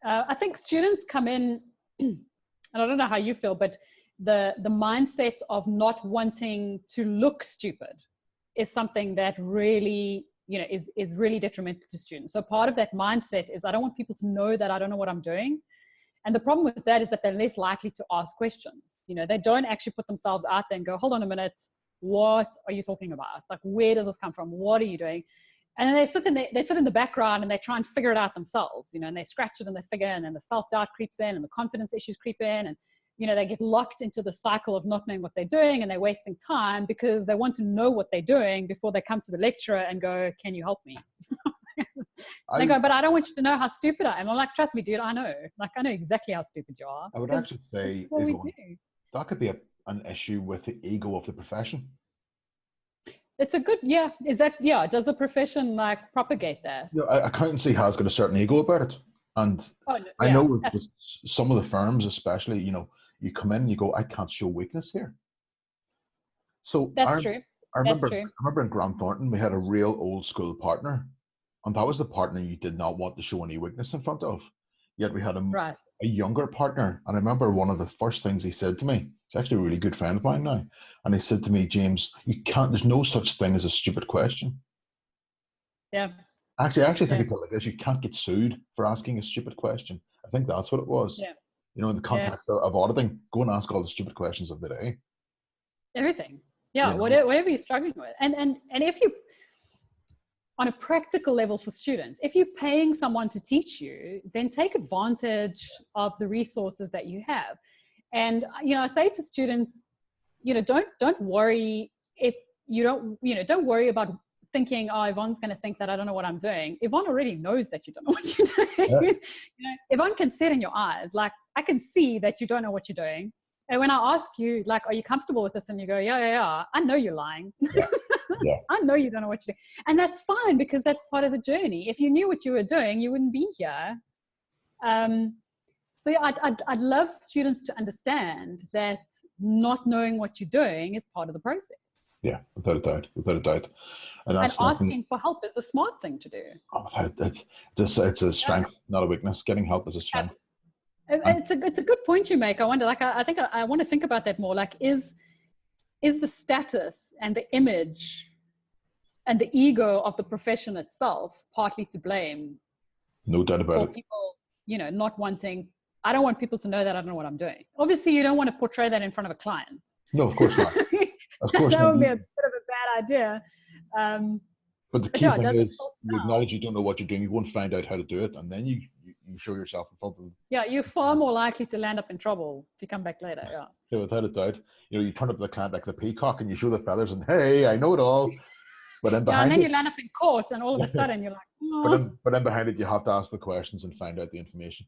I think students come in, and I don't know how you feel, but the mindset of not wanting to look stupid is something that really, is really detrimental to students. So part of that mindset is I don't want people to know that I don't know what I'm doing. And the problem with that is that they're less likely to ask questions. They don't actually put themselves out there and go, hold on a minute, what are you talking about? Like, where does this come from? What are you doing? And then they sit in the background and they try and figure it out themselves, and they scratch it and they figure, and then the self-doubt creeps in and the confidence issues creep in, and they get locked into the cycle of not knowing what they're doing, and they're wasting time because they want to know what they're doing before they come to the lecturer and go, can you help me? They go, but I don't want you to know how stupid I am. I'm like, trust me, dude, I know. Like, I know exactly how stupid you are. I would actually say Yvonne, that could be an issue with the ego of the profession. It's a good, does the profession like propagate that? Accountancy has got a certain ego about it. And I know with some of the firms, especially, you come in and you go, I can't show weakness here. So that's true. I remember in Grant Thornton, we had a real old school partner, and that was the partner you did not want to show any weakness in front of. Yet we had a younger partner, and I remember one of the first things he said to me, he's actually a really good friend of mine now, and he said to me, James, there's no such thing as a stupid question. Yeah. Actually, I think about it like this, you can't get sued for asking a stupid question. I think that's what it was. Yeah. In the context of auditing, go and ask all the stupid questions of the day. Everything. Yeah, whatever you're struggling with. And if you, on a practical level for students, if you're paying someone to teach you, then take advantage of the resources that you have. And, I say to students, don't worry if you don't worry about thinking, oh, Yvonne's going to think that I don't know what I'm doing. Yvonne already knows that you don't know what you're doing. Yeah. Yvonne can see it in your eyes. Like, I can see that you don't know what you're doing. And when I ask you, like, are you comfortable with this? And you go, yeah, I know you're lying. Yeah. I know you don't know what you're doing. And that's fine, because that's part of the journey. If you knew what you were doing, you wouldn't be here. So I'd love students to understand that not knowing what you're doing is part of the process. Yeah, without a doubt. And asking for help is the smart thing to do. It's a strength, not a weakness. Getting help is a strength. It's a good point you make. I wonder, like, I think I want to think about that more. Like, is the status and the image and the ego of the profession itself partly to blame? No doubt about it. People, not wanting. I don't want people to know that I don't know what I'm doing. Obviously, you don't want to portray that in front of a client. No, of course not. Of course that would be a bit of a bad idea. But the key thing is, you acknowledge you don't know what you're doing. You won't find out how to do it, and then you show yourself in front of them. Yeah, you're far more likely to land up in trouble if you come back later. Yeah, without a doubt. You turn up the client like the peacock, and you show the feathers, and hey, I know it all. But then behind and then you land up in court, and all of a sudden you're like, oh. But then behind it, you have to ask the questions and find out the information.